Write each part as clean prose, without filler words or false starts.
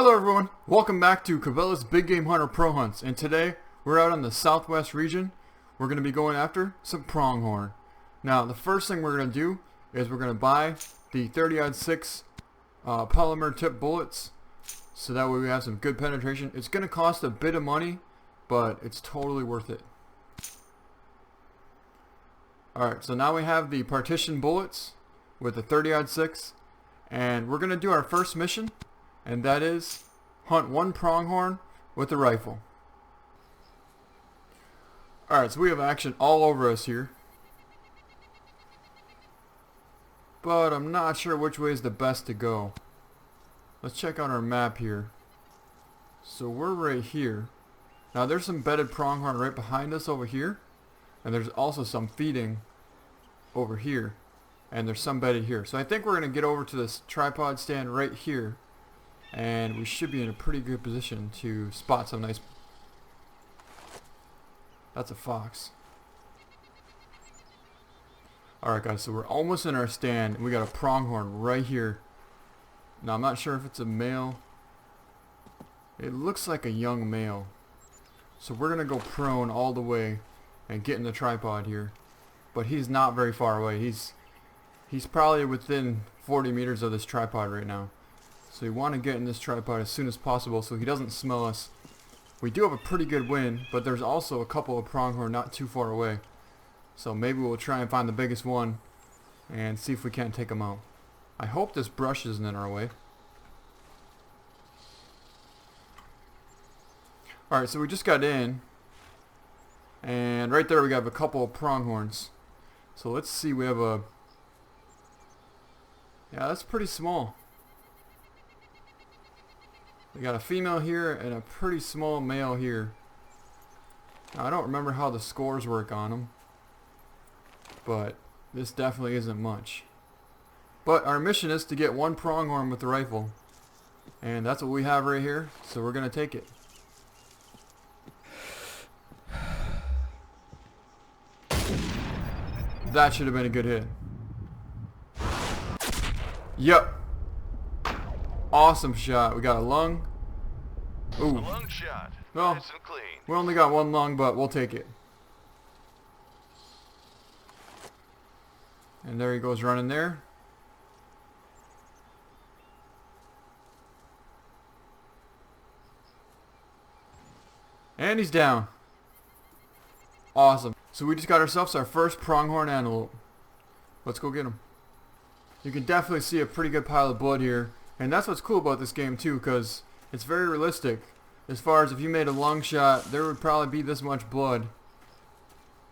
Hello everyone, welcome back to Cabela's Big Game Hunter Pro Hunts, and today we're out in the southwest region. We're going to be going after some pronghorn. Now the first thing we're going to do is we're going to buy the 30-06 polymer tip bullets, so that way we have some good penetration. It's going to cost a bit of money, but it's totally worth it. Alright, so now we have the partition bullets with the 30-06, and we're going to do our first mission, and that is hunt one pronghorn with a rifle. Alright, so we have action all over us here, but I'm not sure which way is the best to go. Let's check out our map here. So we're right here. Now there's some bedded pronghorn right behind us over here, and there's also some feeding over here, and there's some bedded here. So I think we're going to get over to this tripod stand right here, and we should be in a pretty good position to spot some nice... That's a fox. Alright guys, so we're almost in our stand, and we got a pronghorn right here. Now I'm not sure if it's a male. It looks like a young male. So we're going to go prone all the way and get in the tripod here. But he's not very far away. He's probably within 40 meters of this tripod right now. So we want to get in this tripod as soon as possible so he doesn't smell us. We do have a pretty good wind, but there's also a couple of pronghorn not too far away. So maybe we'll try and find the biggest one and see if we can't take him out. I hope this brush isn't in our way. Alright, so we just got in, and right there we got a couple of pronghorns. So let's see, we have a... Yeah, that's pretty small. We got a female here and a pretty small male here. Now, I don't remember how the scores work on them, but this definitely isn't much. But our mission is to get one pronghorn with the rifle, and that's what we have right here, so we're going to take it. That should have been a good hit. Yep. Awesome shot. We got a lung. Ooh. A lung shot. Well, nice and clean. we only got one lung, but we'll take it. And there he goes running there. And he's down. Awesome. So we just got ourselves our first pronghorn antelope. Let's go get him. You can definitely see a pretty good pile of blood here. And that's what's cool about this game too, because it's very realistic. As far as if you made a lung shot, there would probably be this much blood.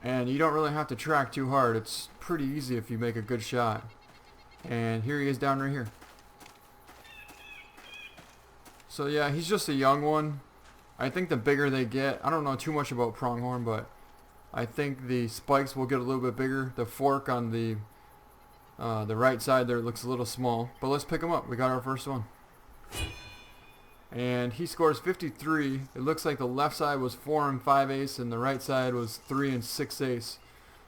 And you don't really have to track too hard. It's pretty easy if you make a good shot. And here he is down right here. So yeah, he's just a young one. I think the bigger they get, I don't know too much about pronghorn, but I think the spikes will get a little bit bigger. The fork on the right side there looks a little small, but let's pick him up. We got our first one. And he scores 53. It looks like the left side was 4 5/8 and the right side was 3 6/8.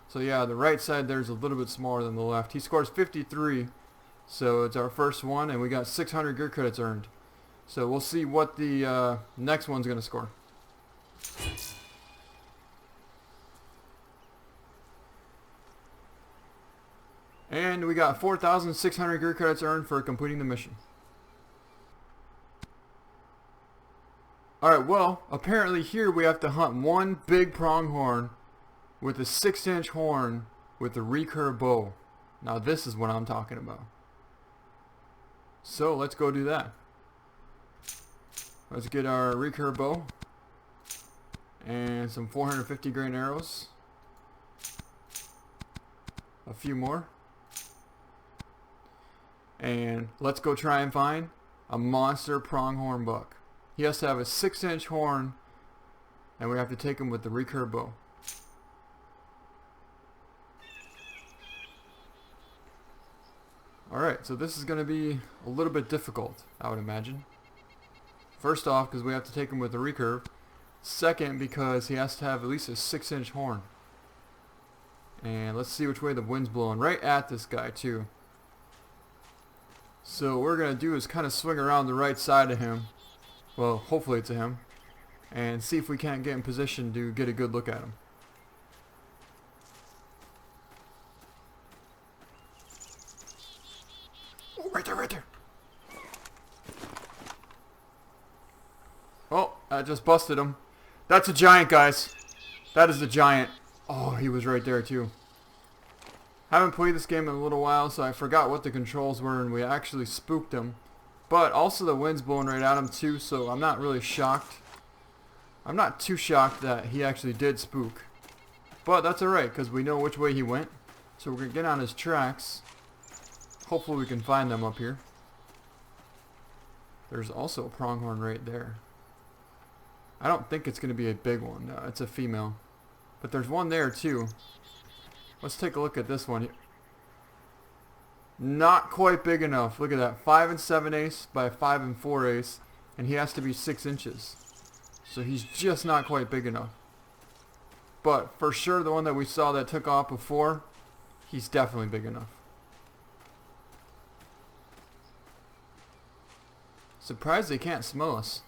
So yeah, the right side there's a little bit smaller than the left. He scores 53, so it's our first one, and we got 600 gear credits earned. So we'll see what the next one's going to score. And we got 4,600 gear credits earned for completing the mission. Alright, well, apparently here we have to hunt one big pronghorn with a 6-inch horn with a recurve bow. Now this is what I'm talking about. So let's go do that. Let's get our recurve bow and some 450 grain arrows. A few more. And let's go try and find a monster pronghorn buck. He has to have a 6-inch horn, and we have to take him with the recurve bow. Alright, so this is going to be a little bit difficult, I would imagine. First off, because we have to take him with the recurve. Second, because he has to have at least a 6-inch horn. And let's see which way the wind's blowing. Right at this guy, too. So what we're going to do is kind of swing around the right side of him Well, hopefully it's a him. And see if we can't get in position to get a good look at him. Oh, right there, right there. Oh, I just busted him. That's a giant, guys. That is a giant. Oh, he was right there too. Haven't played this game in a little while, so I forgot what the controls were, and we actually spooked him. But also the wind's blowing right at him too, so I'm not really shocked. I'm not too shocked that he actually did spook. But that's alright, because we know which way he went. So we're going to get on his tracks. Hopefully we can find them up here. There's also a pronghorn right there. I don't think it's going to be a big one. No, it's a female. But there's one there too. Let's take a look at this one here. Not quite big enough. Look at that. 5 7/8 by 5 4/8. And he has to be 6 inches. So he's just not quite big enough. But for sure the one that we saw that took off before, he's definitely big enough. Surprised they can't smell us.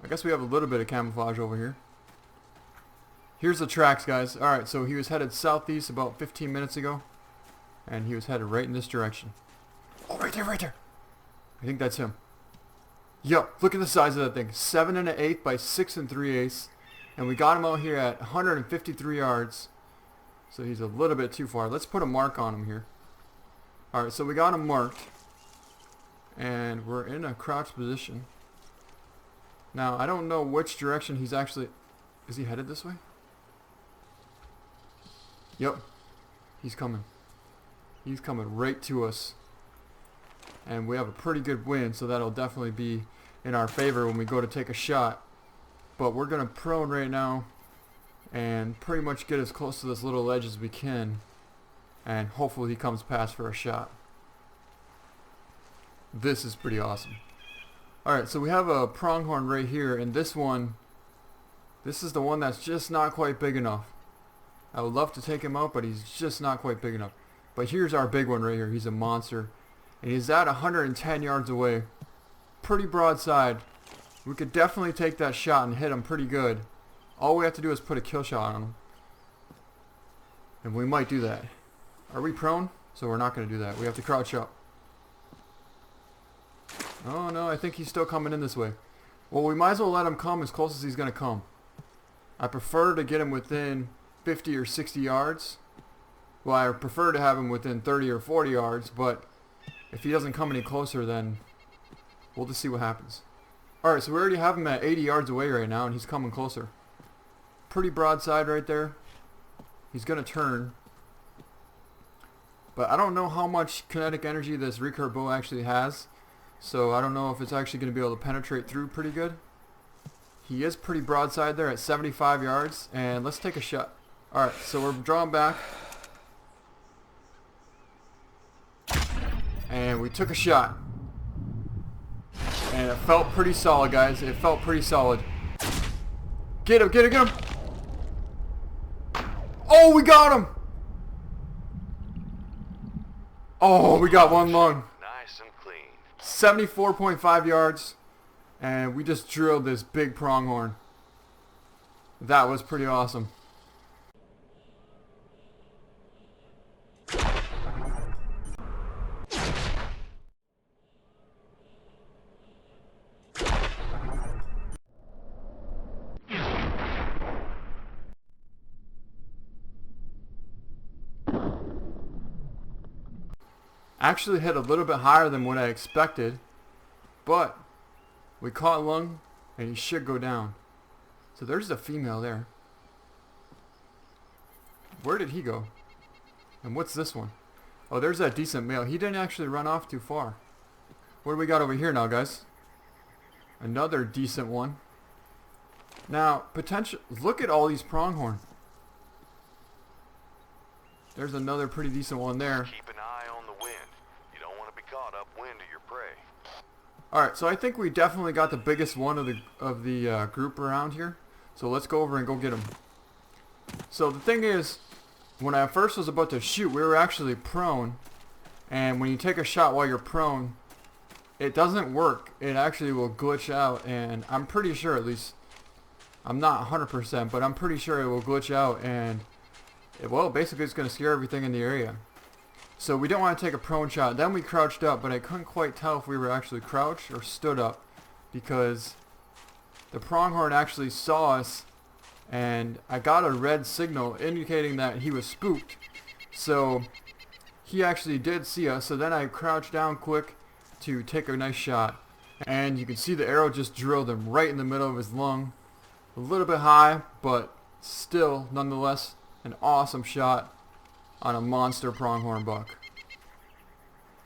I guess we have a little bit of camouflage over here. Here's the tracks, guys. Alright, so he was headed southeast about 15 minutes ago. And he was headed right in this direction. Oh, right there, right there. I think that's him. Yup, look at the size of that thing. 7 1/8 by 6 3/8. And we got him out here at 153 yards. So he's a little bit too far. Let's put a mark on him here. Alright, so we got him marked. And we're in a crouch position. Now, I don't know which direction he's actually... Is he headed this way? Yep. He's coming. He's coming right to us. And we have a pretty good wind, so that'll definitely be in our favor when we go to take a shot. But we're going to prone right now and pretty much get as close to this little ledge as we can. And hopefully he comes past for a shot. This is pretty awesome. Alright, so we have a pronghorn right here, and this one, this is the one that's just not quite big enough. I would love to take him out, but he's just not quite big enough. But here's our big one right here. He's a monster. And he's at 110 yards away. Pretty broadside. We could definitely take that shot and hit him pretty good. All we have to do is put a kill shot on him. And we might do that. Are we prone? So we're not going to do that. We have to crouch up. Oh no, I think he's still coming in this way. Well, we might as well let him come as close as he's going to come. I prefer to get him within 50 or 60 yards. Well, I prefer to have him within 30 or 40 yards, but if he doesn't come any closer, then we'll just see what happens. Alright, so we already have him at 80 yards away right now, and he's coming closer. Pretty broadside right there. He's going to turn. But I don't know how much kinetic energy this recurve bow actually has. So I don't know if it's actually going to be able to penetrate through pretty good. He is pretty broadside there at 75 yards. And let's take a shot. Alright, so we're drawing back. And we took a shot. And it felt pretty solid, guys. It felt pretty solid. Get him, get him, get him! Oh, we got him! Oh, we got one lung. Nice and clean. 74.5 yards. And we just drilled this big pronghorn. That was pretty awesome. Actually hit a little bit higher than what I expected, but we caught lung and he should go down. So there's the female there. Where did he go? And what's this one? Oh, there's that decent male. He didn't actually run off too far. What do we got over here now, guys? Another decent one. Now, potential. Look at all these pronghorn. There's another pretty decent one there. Keep an eye on the wind. You don't want to be caught upwind of your prey. Alright, so I think we definitely got the biggest one of the group around here. So let's go over and go get him. So the thing is, when I first was about to shoot, we were actually prone. And when you take a shot while you're prone, it doesn't work. It actually will glitch out, and I'm pretty sure, at least, I'm not 100%, but I'm pretty sure it will glitch out, and well, basically it's going to scare everything in the area. So we didn't want to take a prone shot. Then we crouched up, but I couldn't quite tell if we were actually crouched or stood up, because the pronghorn actually saw us, and I got a red signal indicating that he was spooked. So he actually did see us. So then I crouched down quick to take a nice shot, and you can see the arrow just drilled him right in the middle of his lung. A little bit high, but still nonetheless an awesome shot on a monster pronghorn buck.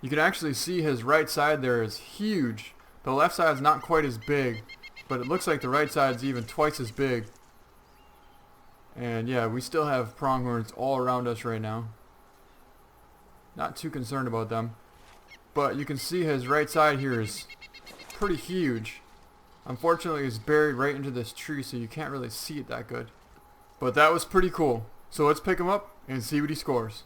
You can actually see his right side there is huge. The left side is not quite as big, but it looks like the right side is even twice as big. And yeah, we still have pronghorns all around us right now. Not too concerned about them. But you can see his right side here is pretty huge. Unfortunately, it's buried right into this tree, so you can't really see it that good. But that was pretty cool. So let's pick him up and see what he scores.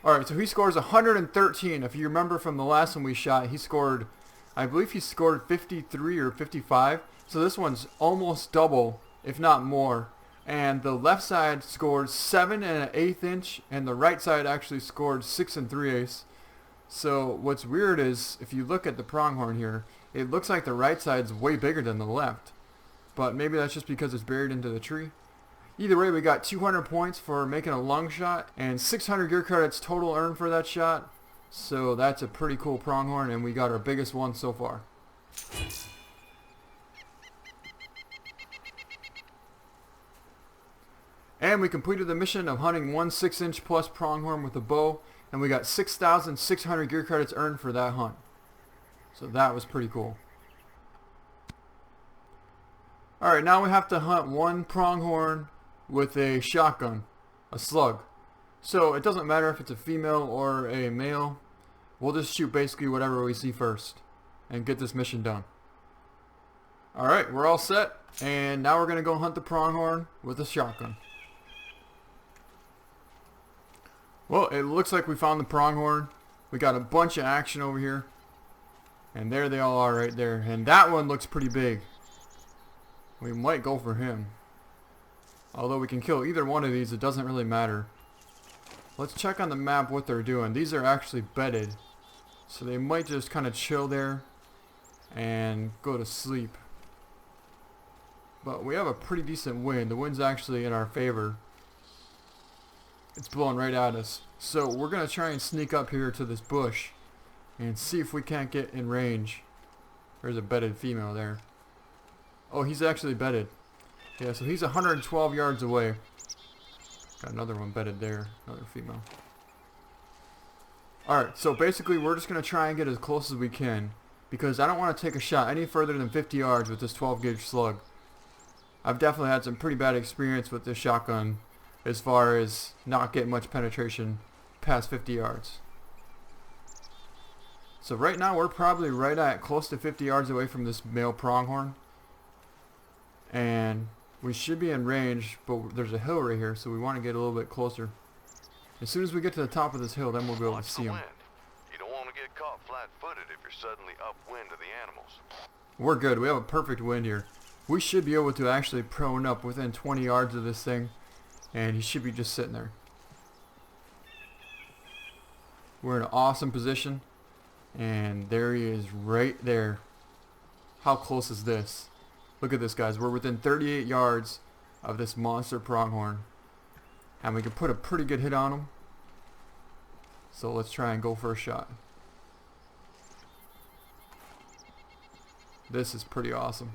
Alright, so he scores 113. If you remember from the last one we shot, he scored, I believe he scored 53 or 55. So this one's almost double, if not more. And the left side scored 7 1/8 inch, and the right side actually scored 6 3/8. So what's weird is, if you look at the pronghorn here, it looks like the right side's way bigger than the left. But maybe that's just because it's buried into the tree. Either way, we got 200 points for making a lung shot, and 600 gear credits total earned for that shot. So that's a pretty cool pronghorn, and we got our biggest one so far. And we completed the mission of hunting one 6-inch plus pronghorn with a bow, and we got 6,600 gear credits earned for that hunt. So that was pretty cool. Alright, now we have to hunt one pronghorn with a shotgun, a slug. So it doesn't matter if it's a female or a male. We'll just shoot basically whatever we see first and get this mission done. Alright, we're all set, and now we're going to go hunt the pronghorn with a shotgun. Well, it looks like we found the pronghorn. We got a bunch of action over here. And there they all are right there. And that one looks pretty big. We might go for him. Although we can kill either one of these, it doesn't really matter. Let's check on the map what they're doing. These are actually bedded. So they might just kind of chill there and go to sleep. But we have a pretty decent wind. The wind's actually in our favor. It's blowing right at us. So we're going to try and sneak up here to this bush and see if we can't get in range. There's a bedded female there. Oh, he's actually bedded. Yeah, so he's 112 yards away. Got another one bedded there. Another female. Alright, so basically we're just going to try and get as close as we can, because I don't want to take a shot any further than 50 yards with this 12 gauge slug. I've definitely had some pretty bad experience with this shotgun as far as not getting much penetration past 50 yards. So right now we're probably right at close to 50 yards away from this male pronghorn. And we should be in range, but there's a hill right here, so we want to get a little bit closer. As soon as we get to the top of this hill, then we'll be able to see him. You don't want to get caught flat-footed if you're suddenly upwind of the animals. We're good. We have a perfect wind here. We should be able to actually prone up within 20 yards of this thing, and he should be just sitting there. We're in an awesome position, and there he is right there. How close is this? Look at this, guys. We're within 38 yards of this monster pronghorn, and we can put a pretty good hit on him. So let's try and go for a shot. This is pretty awesome.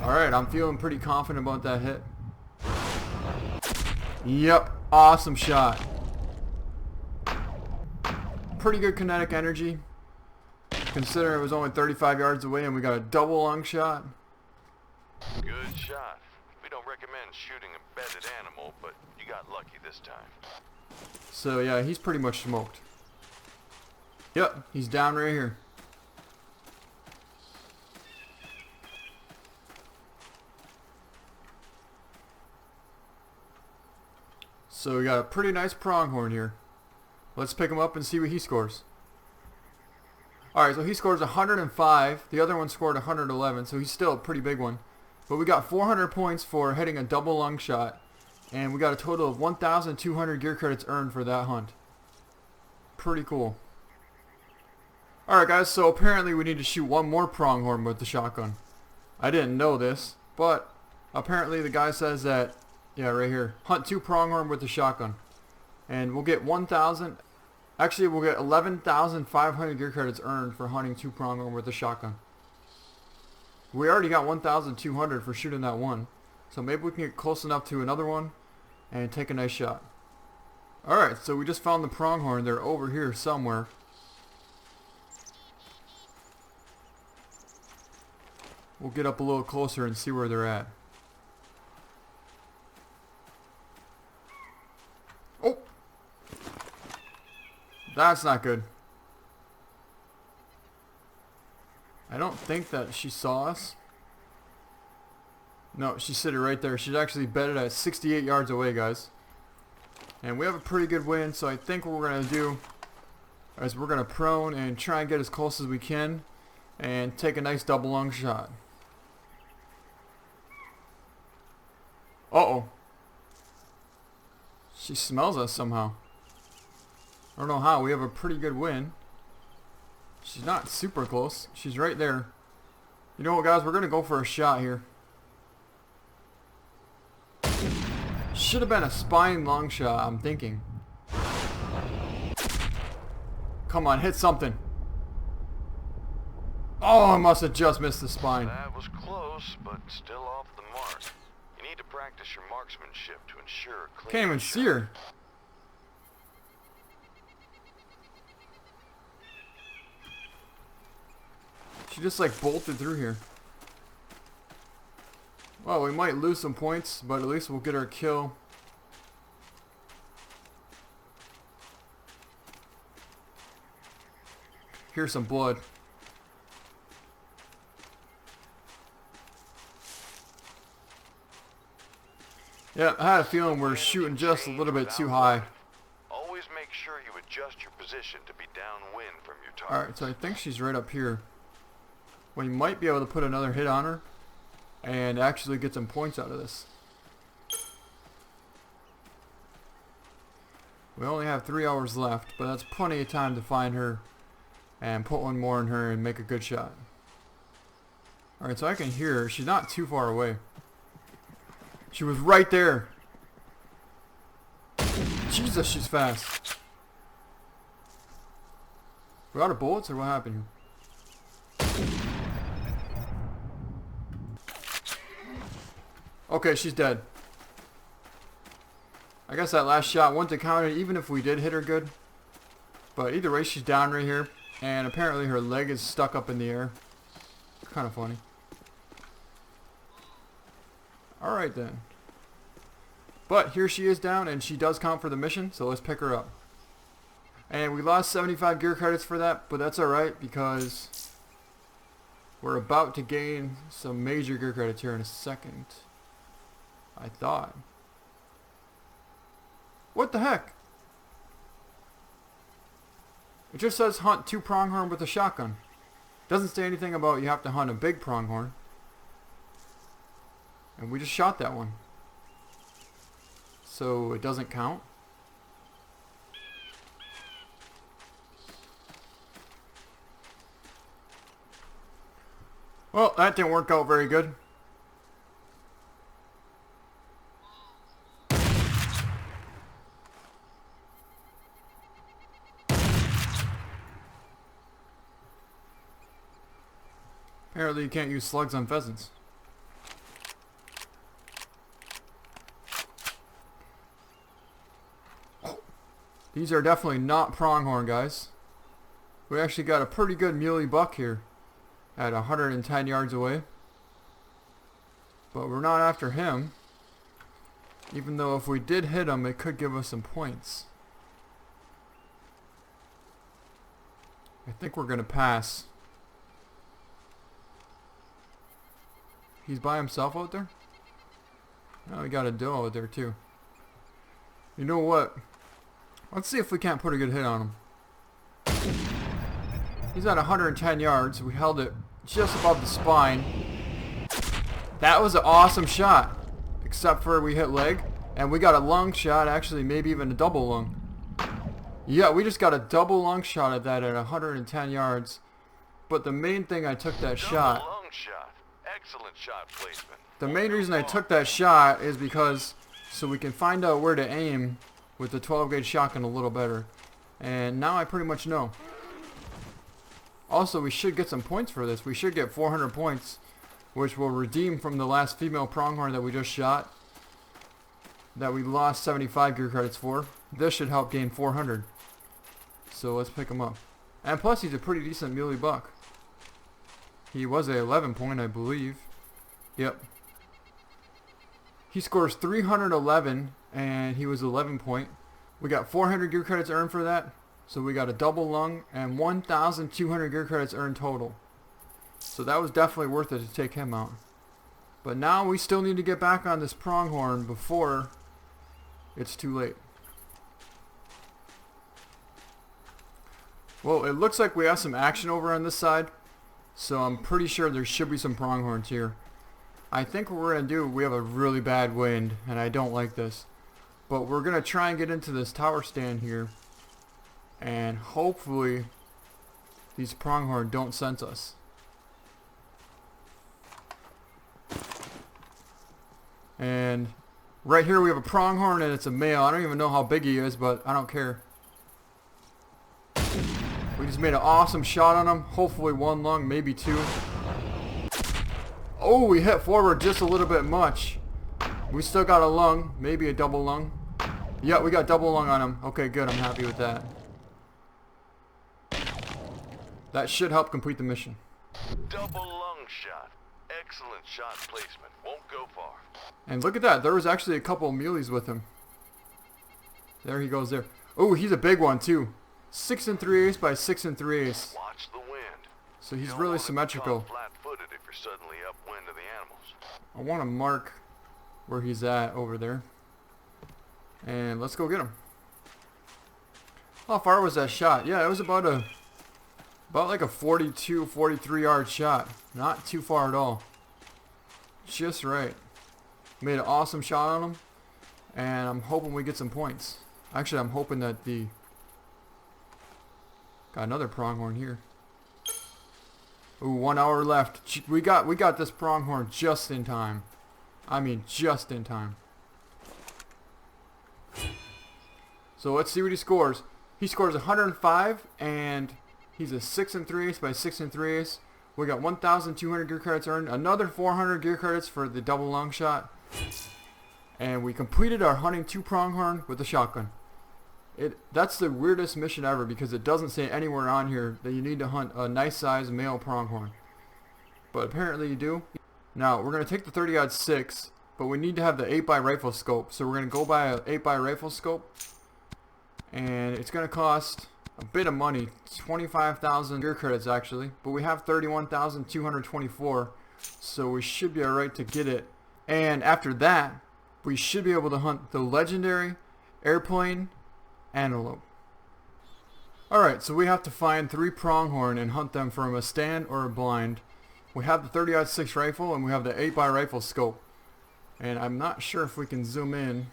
Alright, I'm feeling pretty confident about that hit. Yep, awesome shot. Pretty good kinetic energy, considering it was only 35 yards away and we got a double lung shot. Good shot. We don't recommend shooting a bedded animal, but you got lucky this time. So yeah, he's pretty much smoked. Yep, he's down right here. So we got a pretty nice pronghorn here. Let's pick him up and see what he scores. Alright, so he scores 105. The other one scored 111, so he's still a pretty big one. But we got 400 points for hitting a double lung shot. And we got a total of 1,200 gear credits earned for that hunt. Pretty cool. Alright guys, so apparently we need to shoot one more pronghorn with the shotgun. I didn't know this, but apparently the guy says that, yeah, right here, hunt 2 pronghorn with the shotgun. And we'll get 1,000, actually we'll get 11,500 gear credits earned for hunting 2 pronghorn with the shotgun. We already got 1,200 for shooting that one. So maybe we can get close enough to another one and take a nice shot. Alright, so we just found the pronghorn. They're over here somewhere. We'll get up a little closer and see where they're at. Oh! That's not good. I don't think that she saw us. No, she's sitting right there. She's actually bedded at 68 yards away, guys. And we have a pretty good wind, so I think what we're going to do is we're going to prone and try and get as close as we can and take a nice double lung shot. Uh-oh. She smells us somehow. I don't know how. We have a pretty good wind. She's not super close. She's right there. You know what, guys? We're going to go for a shot here. Should have been a spine long shot, I'm thinking. Come on, hit something. Oh, I must have just missed the spine. That was close, but still off the mark. You need to practice your marksmanship to ensure a clean Can't even shot. see her. She just like bolted through here. Well, we might lose some points, but at least we'll get our kill. Here's some blood. Yeah, I had a feeling we're shooting just a little bit too high. Always make sure you adjust your position to be downwind from your target. Alright, so I think she's right up here. We might be able to put another hit on her and actually get some points out of this. We only have 3 hours left, but that's plenty of time to find her and put one more in her and make a good shot. Alright, so I can hear her. She's not too far away. She was right there. Jesus, she's fast. We're out of bullets or what happened here? Okay, she's dead. I guess that last shot wouldn't have counted even if we did hit her good. But either way, she's down right here. And apparently her leg is stuck up in the air. Kind of funny. Alright then. But here she is down and she does count for the mission. So let's pick her up. And we lost 75 gear credits for that. But that's alright because we're about to gain some major gear credits here in a second. I thought. What the heck? It just says hunt 2 pronghorn with a shotgun. Doesn't say anything about you have to hunt a big pronghorn. And we just shot that one. So it doesn't count. Well, that didn't work out very good. Apparently you can't use slugs on pheasants. Oh, these are definitely not pronghorn, guys. We actually got a pretty good muley buck here at 110 yards away. But we're not after him. Even though if we did hit him, it could give us some points. I think we're going to pass. He's by himself out there? Oh, we got a doe out there too. You know what? Let's see if we can't put a good hit on him. He's at 110 yards. We held it just above the spine. That was an awesome shot. Except for we hit leg. And we got a lung shot, actually maybe even a double lung. Yeah, we just got a double lung shot at that at 110 yards. But the main thing I took that shot. Lung shot. Excellent shot placement. The main reason I took that shot is because so we can find out where to aim with the 12 gauge shotgun a little better. And now I pretty much know. Also, we should get some points for this. We should get 400 points, which will redeem from the last female pronghorn that we just shot, that we lost 75 gear credits for. This should help gain 400. So let's pick him up. And plus, he's a pretty decent muley buck. He was a 11 point, I believe. Yep. He scores 311, and he was 11 point. We got 400 gear credits earned for that. So we got a double lung and 1,200 gear credits earned total. So that was definitely worth it to take him out. But now we still need to get back on this pronghorn before it's too late. Well, it looks like we have some action over on this side. So I'm pretty sure there should be some pronghorns here. I think what we're going to do, we have a really bad wind and I don't like this. But we're going to try and get into this tower stand here. And hopefully these pronghorn don't sense us. And right here we have a pronghorn and it's a male. I don't even know how big he is, but I don't care. We just made an awesome shot on him. Hopefully one lung, maybe two. Oh, we hit forward just a little bit much. We still got a lung, maybe a double lung. Yeah, we got double lung on him. Okay, good. I'm happy with that. That should help complete the mission. Double lung shot. Excellent shot placement. Won't go far. And look at that. There was actually a couple of muleys with him. There he goes there. Oh, he's a big one too. 6 3/8 by 6 3/8. Watch the wind. So he's really symmetrical. Flat-footed if you're suddenly upwind of the animals. I want to mark where he's at over there. And let's go get him. How far was that shot? Yeah, it was about like a 42, 43 yard shot. Not too far at all. Just right. Made an awesome shot on him. And I'm hoping we get some points. Actually, I'm hoping that got another pronghorn here. Ooh, 1 hour left. We got this pronghorn just in time. I mean, just in time. So let's see what he scores. He scores 105, and he's a 6 3/8 by 6 3/8. We got 1,200 gear credits earned. Another 400 gear credits for the double long shot. And we completed our hunting 2 pronghorn with the shotgun. That's the weirdest mission ever because it doesn't say anywhere on here that you need to hunt a nice size male pronghorn. But apparently you do. Now we're going to take the 30-06, but we need to have the 8x rifle scope. So we're going to go buy an 8x rifle scope. And it's going to cost a bit of money, 25,000 gear credits actually. But we have 31,224, so we should be alright to get it. And after that, we should be able to hunt the legendary airplane antelope. Alright, so we have to find 3 pronghorn and hunt them from a stand or a blind. We have the 30-06 rifle and we have the 8x rifle scope. And I'm not sure if we can zoom in.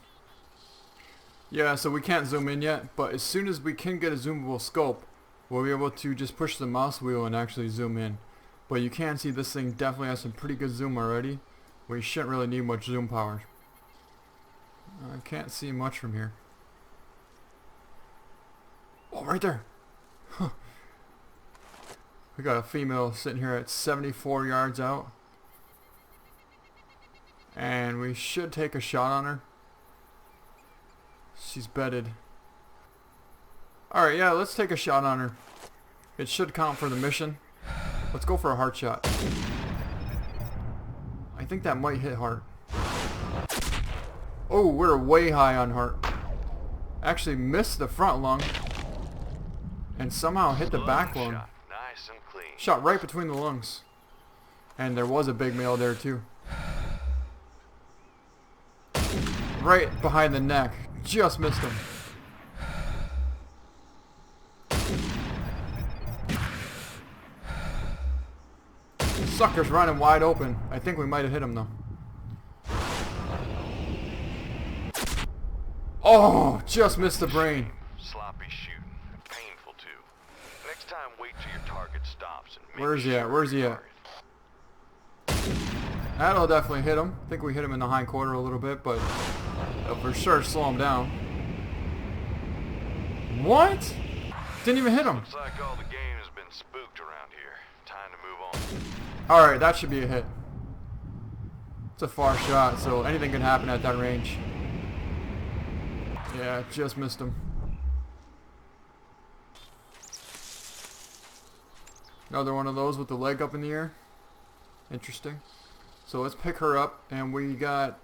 Yeah, so we can't zoom in yet, but as soon as we can get a zoomable scope, we'll be able to just push the mouse wheel and actually zoom in. But you can see this thing definitely has some pretty good zoom already. We shouldn't really need much zoom power. I can't see much from here. Oh, right there. Huh. We got a female sitting here at 74 yards out. And we should take a shot on her. She's bedded. Alright, yeah, let's take a shot on her. It should count for the mission. Let's go for a heart shot. I think that might hit heart. Oh, we're way high on heart. Actually missed the front lung. And somehow hit the back lung. Nice and clean. Shot right between the lungs. And there was a big male there too. Right behind the neck. Just missed him. Sucker's running wide open. I think we might have hit him though. Oh, just missed the brain. Sloppy shooting. Painful too. Next time, wait till your target stops and make Where's he at? sure Where's he you at? That'll definitely hit him. I think we hit him in the hind quarter a little bit, but it'll for sure slow him down. What? Didn't even hit him. Looks like all the game has been spooked around here. Time to move on. Alright, that should be a hit. It's a far shot, so anything can happen at that range. Yeah, just missed him. Another one of those with the leg up in the air. Interesting. So let's pick her up, and we got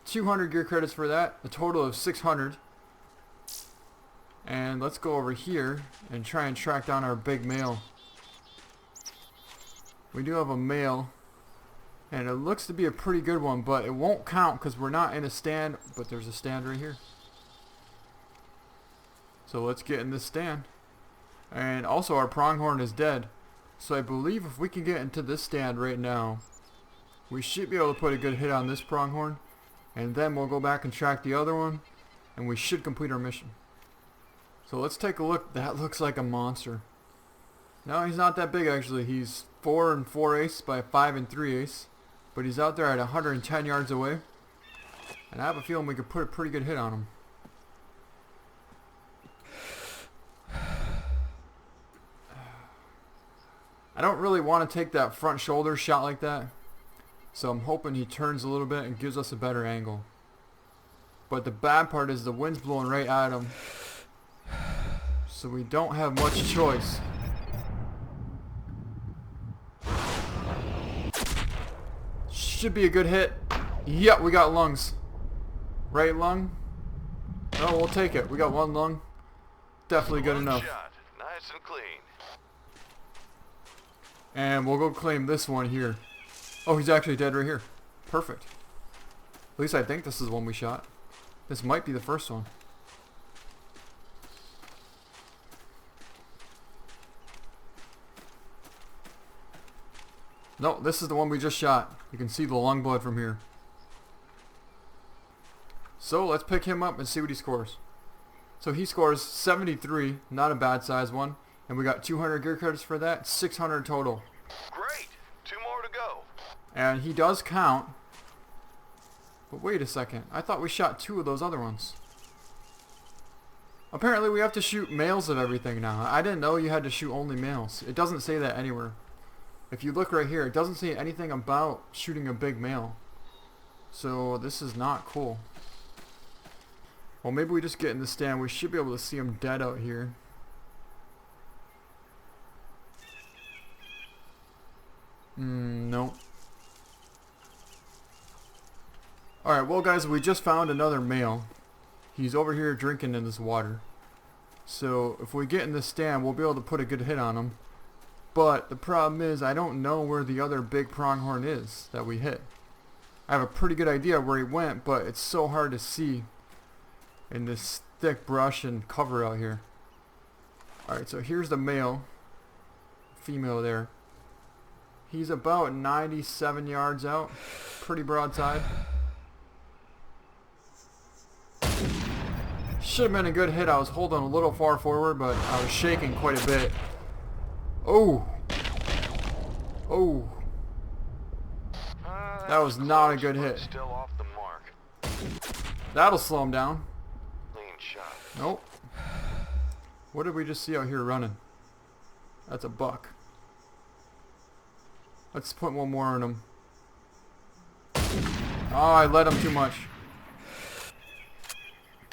200 gear credits for that, a total of 600. And let's go over here and try and track down our big male. We do have a male, and it looks to be a pretty good one, but it won't count because we're not in a stand, but there's a stand right here. So let's get in this stand. And also our pronghorn is dead. So I believe if we can get into this stand right now, we should be able to put a good hit on this pronghorn. And then we'll go back and track the other one, and we should complete our mission. So let's take a look. That looks like a monster. No, he's not that big actually. He's 4 and 4 ace by 5 and 3 ace. But he's out there at 110 yards away. And I have a feeling we could put a pretty good hit on him. I don't really want to take that front shoulder shot like that. So I'm hoping he turns a little bit and gives us a better angle. But the bad part is the wind's blowing right at him. So we don't have much choice. Should be a good hit. Yep, we got lungs. Right lung? Oh, we'll take it. We got one lung. Definitely good enough. Shot. Nice and clean. And we'll go claim this one here. Oh, he's actually dead right here. Perfect. At least I think this is the one we shot. This might be the first one. No, this is the one we just shot. You can see the lung blood from here. So let's pick him up and see what he scores. So he scores 73, not a bad size one. And we got 200 gear credits for that, 600 total. Great. 2 more to go. And he does count. But wait a second. I thought we shot 2 of those other ones. Apparently we have to shoot males of everything now. I didn't know you had to shoot only males. It doesn't say that anywhere. If you look right here, it doesn't say anything about shooting a big male. So this is not cool. Well, maybe we just get in the stand. We should be able to see him dead out here. Nope. Alright, well guys, we just found another male. He's over here drinking in this water. So if we get in the stand, we'll be able to put a good hit on him. But the problem is I don't know where the other big pronghorn is that we hit. I have a pretty good idea where he went, but it's so hard to see in this thick brush and cover out here. Alright, so here's the male. Female there. He's about 97 yards out. Pretty broadside. Should have been a good hit. I was holding a little far forward, but I was shaking quite a bit. Oh! Oh! That was not a good hit. Still off the mark. That'll slow him down. Clean shot. Nope. What did we just see out here running? That's a buck. Let's put one more on him. Oh, I let him too much.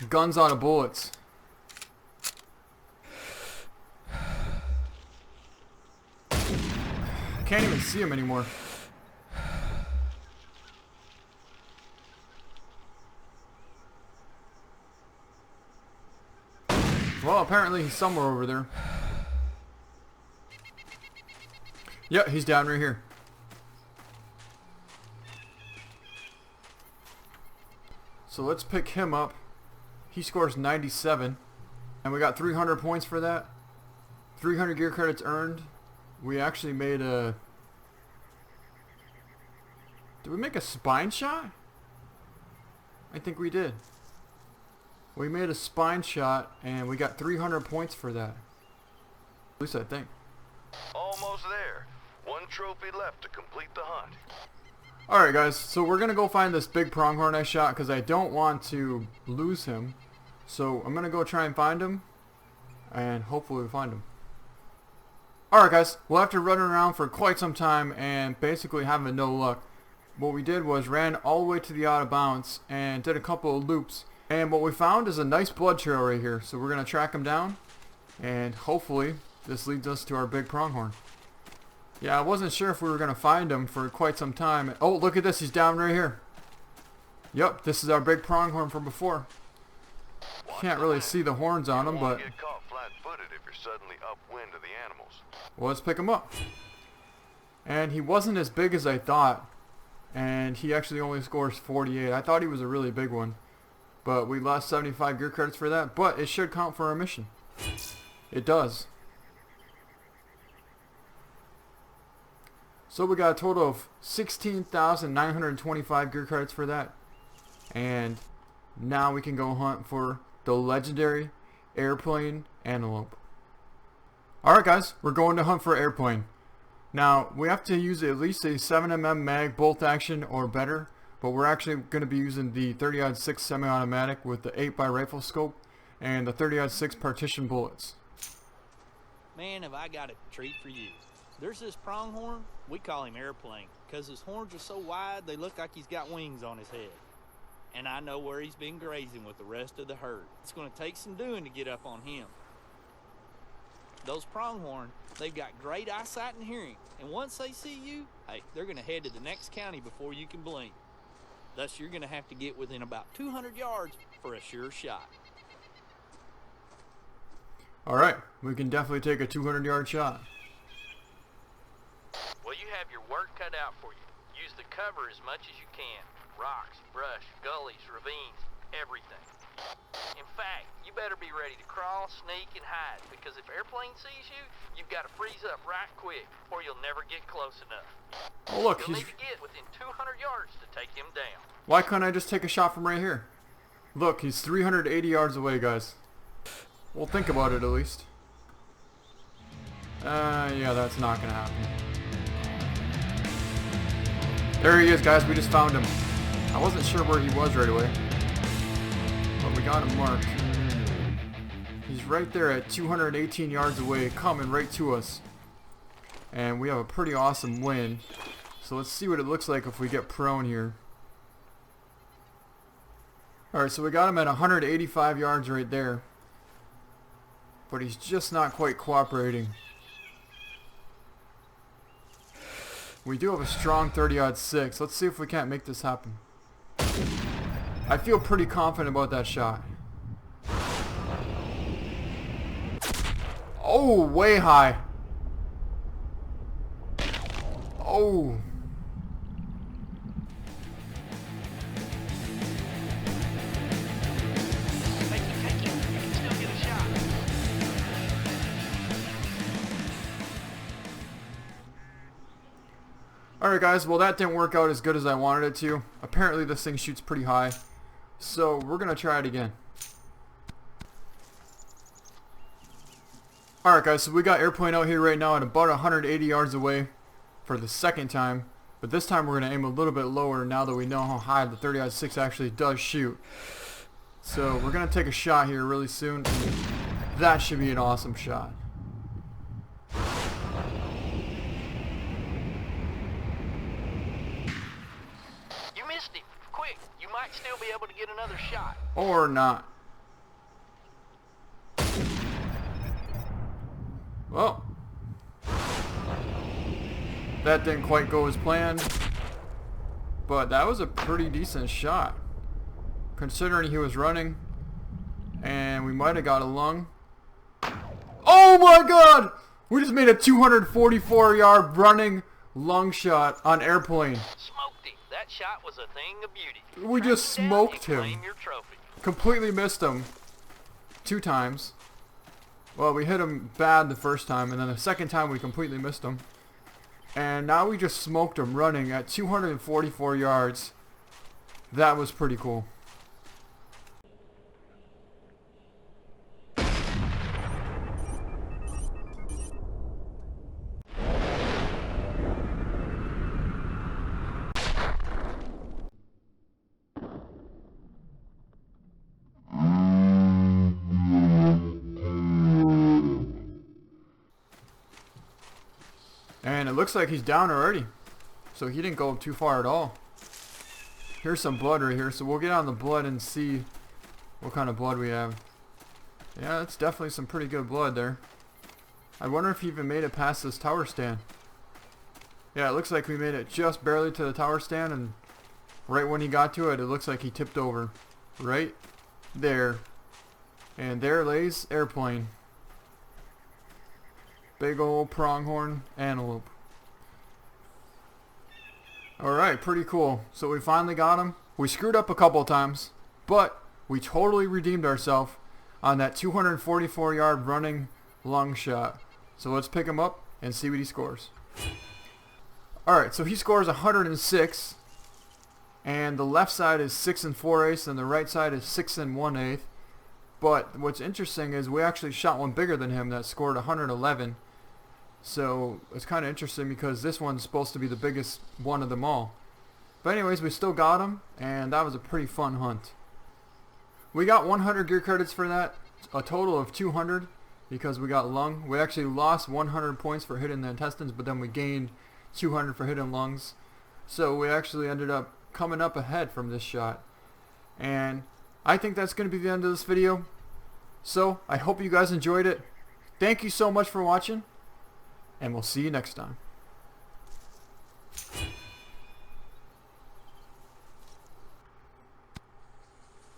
Guns out of bullets. Can't even see him anymore. Well, apparently he's somewhere over there. Yep, he's down right here. So let's pick him up. He scores 97. And we got 300 points for that. 300 gear credits earned. We actually made a Did we make a spine shot? I think we did. We made a spine shot and we got 300 points for that. At least I think. Almost there. One trophy left to complete the hunt. Alright guys, so we're going to go find this big pronghorn I shot because I don't want to lose him. So I'm going to go try and find him and hopefully we find him. Alright guys, well after running around for quite some time and basically having no luck, what we did was ran all the way to the out of bounds and did a couple of loops. And what we found is a nice blood trail right here. So we're going to track him down and hopefully this leads us to our big pronghorn. Yeah, I wasn't sure if we were going to find him for quite some time. Oh, look at this. He's down right here. Yep, this is our big pronghorn from before. Can't really see the horns on him, but... Get caught flat-footed if you're suddenly upwind of the animals. Well, let's pick him up. And he wasn't as big as I thought. And he actually only scores 48. I thought he was a really big one. But we lost 75 gear credits for that. But it should count for our mission. It does. So we got a total of 16,925 gear credits for that. And now we can go hunt for the legendary airplane antelope. Alright guys, we're going to hunt for airplane. Now we have to use at least a 7mm mag bolt action or better. But we're actually going to be using the 30-06 semi-automatic with the 8x rifle scope and the 30-06 partition bullets. Man, have I got a treat for you. There's this pronghorn, we call him Airplane, because his horns are so wide they look like he's got wings on his head. And I know where he's been grazing with the rest of the herd. It's going to take some doing to get up on him. Those pronghorn, they've got great eyesight and hearing, and once they see you, hey, they're going to head to the next county before you can blink. Thus, you're going to have to get within about 200 yards for a sure shot. Alright, we can definitely take a 200-yard shot. Well, you have your work cut out for you. Use the cover as much as you can. Rocks, brush, gullies, ravines, everything. In fact, you better be ready to crawl, sneak, and hide, because if Airplane sees you, you've got to freeze up right quick, or you'll never get close enough. Oh look, You'll need to get within 200 yards to take him down. Why couldn't I just take a shot from right here? Look, he's 380 yards away, guys. Well, think about it at least. Yeah, that's not gonna happen. There he is, guys. We just found him. I wasn't sure where he was right away, but we got him marked. He's right there at 218 yards away, coming right to us. And we have a pretty awesome wind. So let's see what it looks like if we get prone here. Alright, so we got him at 185 yards right there. But he's just not quite cooperating. We do have a strong 30-06. Let's see if we can't make this happen. I feel pretty confident about that shot. Oh, way high. Oh. Take him. You can still get a shot. Alright guys, well that didn't work out as good as I wanted it to. Apparently this thing shoots pretty high. So we're going to try it again. Alright guys, so we got Airplane out here right now at about 180 yards away for the second time. But this time we're going to aim a little bit lower now that we know how high the 30-06 actually does shoot. So we're going to take a shot here really soon. That should be an awesome shot. You missed him. Quick, you might still be able to get another shot. Or not. Well, that didn't quite go as planned, but that was a pretty decent shot considering he was running, and we might have got a lung. Oh my god, we just made a 244-yard running lung shot on Airplane. Smoked him. That shot was a thing of beauty. We just smoked him. Claim your trophy. Completely missed him 2 times. Well, we hit him bad the first time, and then the second time we completely missed him. And now we just smoked him running at 244 yards. That was pretty cool. And it looks like he's down already. So he didn't go too far at all. Here's some blood right here. So we'll get on the blood and see what kind of blood we have. Yeah, that's definitely some pretty good blood there. I wonder if he even made it past this tower stand. Yeah, it looks like we made it just barely to the tower stand, and right when he got to it, it looks like he tipped over. Right there. And there lays airplane. Big old pronghorn antelope. Alright, pretty cool. So we finally got him. We screwed up a couple times, but we totally redeemed ourselves on that 244 yard running lung shot. So let's pick him up and see what he scores. Alright, so he scores 106. And the left side is 6 4/8 and the right side is 6 1/8. But what's interesting is we actually shot one bigger than him that scored 111. So it's kind of interesting because this one's supposed to be the biggest one of them all. But anyways, we still got him, and that was a pretty fun hunt. We got 100 gear credits for that, a total of 200 because we got lung. We actually lost 100 points for hitting the intestines, but then we gained 200 for hitting lungs. So we actually ended up coming up ahead from this shot. And I think that's going to be the end of this video. So I hope you guys enjoyed it. Thank you so much for watching, and we'll see you next time.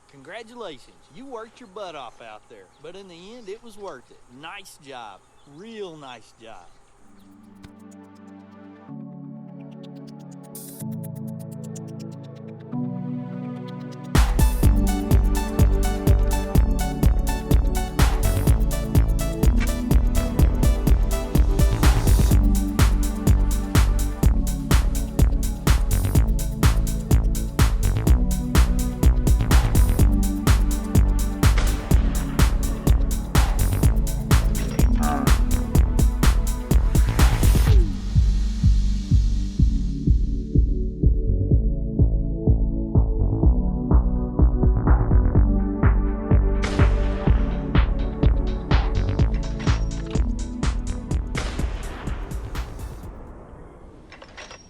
Congratulations, you worked your butt off out there, but in the end it was worth it. Nice job, real nice job.